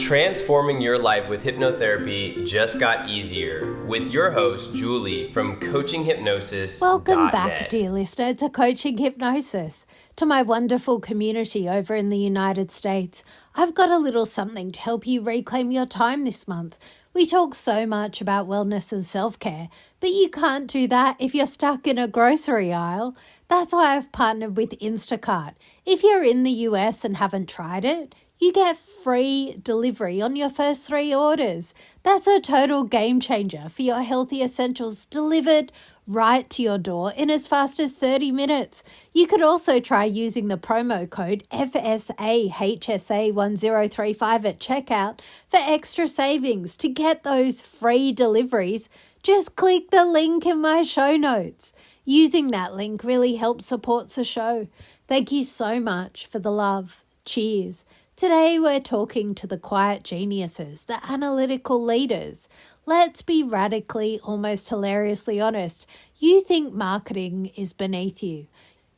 Transforming your life with hypnotherapy just got easier with your host, Julie from CoachingHypnosis. Welcome back, dear listener, to Coaching Hypnosis, to my wonderful community over in the United States. I've got a little something to help you reclaim your time this month. We talk so much about wellness and self-care, but you can't do that if you're stuck in a grocery aisle. That's why I've partnered with Instacart. If you're in the US and haven't tried it, you get free delivery on your first 3 orders. That's a total game changer for your healthy essentials delivered right to your door in as fast as 30 minutes. You could also try using the promo code FSAHSA1035 at checkout for extra savings. To get those free deliveries, just click the link in my show notes. Using that link really helps support the show. Thank you so much for the love. Cheers. Today we're talking to the quiet geniuses, the analytical leaders. Let's be radically, almost hilariously honest. You think marketing is beneath you.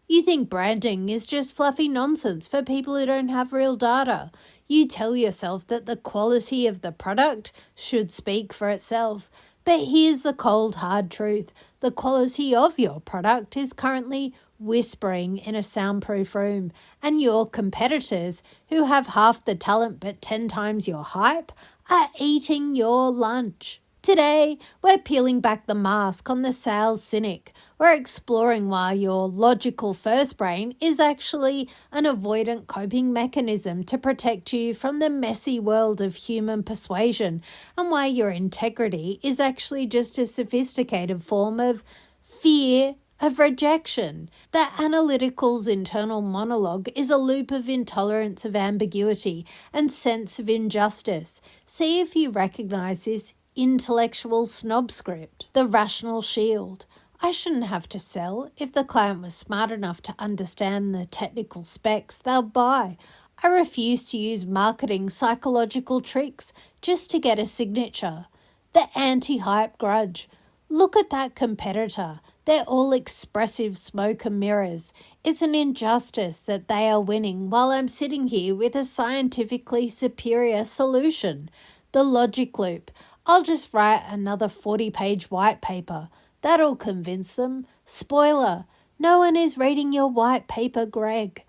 You think branding is just fluffy nonsense for people who don't have real data. You tell yourself that the quality of the product should speak for itself. But here's the cold, hard truth. The quality of your product is currently whispering in a soundproof room, and your competitors, who have half the talent but 10 times your hype, are eating your lunch. Today, we're peeling back the mask on the sales cynic. We're exploring why your logical first brain is actually an avoidant coping mechanism to protect you from the messy world of human persuasion, and why your integrity is actually just a sophisticated form of fear of rejection. The analytical's internal monologue is a loop of intolerance of ambiguity and sense of injustice. See if you recognize this intellectual snob script. The rational shield. I shouldn't have to sell. If the client was smart enough to understand the technical specs, they'll buy. I refuse to use marketing psychological tricks just to get a signature. The anti-hype grudge. Look at that competitor. They're all expressive smoke and mirrors. It's an injustice that they are winning while I'm sitting here with a scientifically superior solution. The logic loop. I'll just write another 40-page white paper. That'll convince them. Spoiler, no one is reading your white paper, Greg.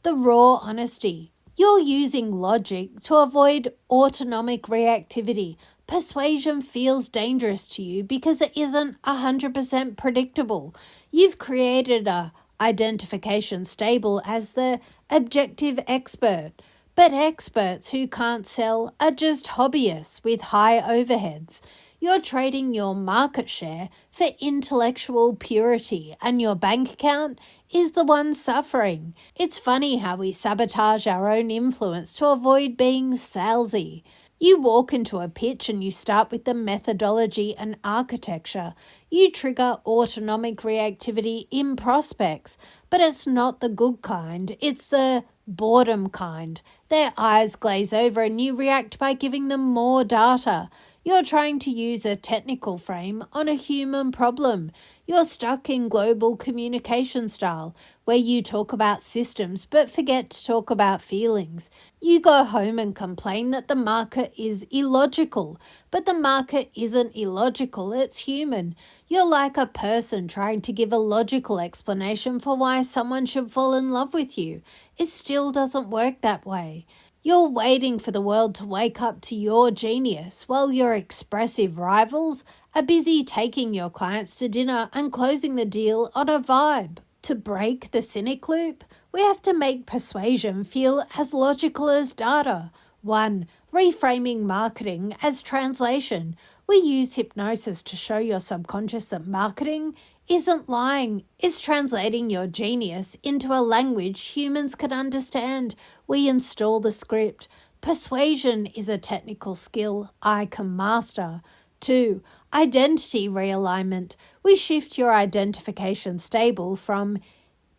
The raw honesty. You're using logic to avoid autonomic reactivity. Persuasion feels dangerous to you because it isn't 100% predictable. You've created a identification stable as the objective expert. But experts who can't sell are just hobbyists with high overheads. You're trading your market share for intellectual purity, and your bank account is the one suffering. It's funny how we sabotage our own influence to avoid being salesy. You walk into a pitch and you start with the methodology and architecture. You trigger autonomic reactivity in prospects, but it's not the good kind. It's the boredom kind. Their eyes glaze over and you react by giving them more data. You're trying to use a technical frame on a human problem. You're stuck in global communication style, where you talk about systems but forget to talk about feelings. You go home and complain that the market is illogical, but the market isn't illogical, it's human. You're like a person trying to give a logical explanation for why someone should fall in love with you. It still doesn't work that way. You're waiting for the world to wake up to your genius while your expressive rivals are busy taking your clients to dinner and closing the deal on a vibe. To break the cynic loop, we have to make persuasion feel as logical as data. 1. Reframing marketing as translation. We use hypnosis to show your subconscious that marketing isn't lying. It's translating your genius into a language humans can understand. We install the script. Persuasion is a technical skill I can master. 2. Identity realignment. We shift your identification stable from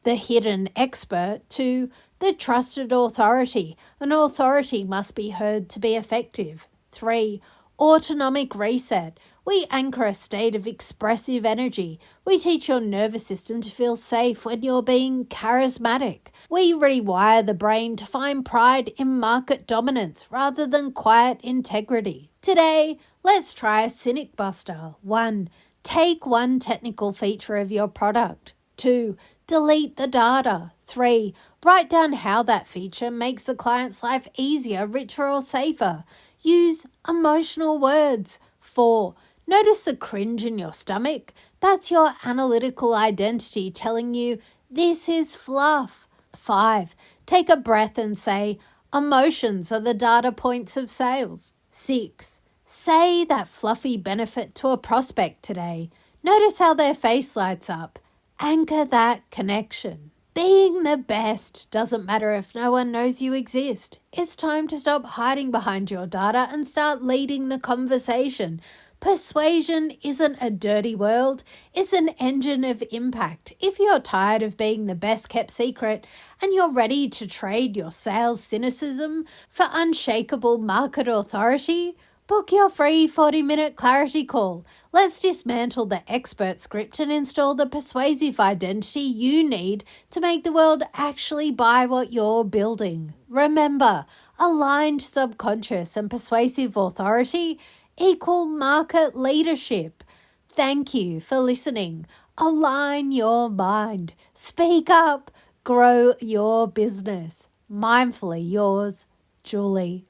the hidden expert to the trusted authority. An authority must be heard to be effective. 3. Autonomic reset. We anchor a state of expressive energy. We teach your nervous system to feel safe when you're being charismatic. We rewire the brain to find pride in market dominance rather than quiet integrity. Today, let's try a cynic buster. 1. Take one technical feature of your product. 2. Delete the data. 3. Write down how that feature makes the client's life easier, richer, or safer. Use emotional words. 4. Notice the cringe in your stomach. That's your analytical identity telling you this is fluff. 5. Take a breath and say, emotions are the data points of sales. 6. Say that fluffy benefit to a prospect today. Notice how their face lights up. Anchor that connection. Being the best doesn't matter if no one knows you exist. It's time to stop hiding behind your data and start leading the conversation. Persuasion isn't a dirty world, it's an engine of impact. If you're tired of being the best kept secret and you're ready to trade your sales cynicism for unshakable market authority, book your free 40-minute clarity call. Let's dismantle the expert script and install the persuasive identity you need to make the world actually buy what you're building. Remember, aligned subconscious and persuasive authority equal market leadership. Thank you for listening. Align your mind. Speak up. Grow your business. Mindfully yours, Julie.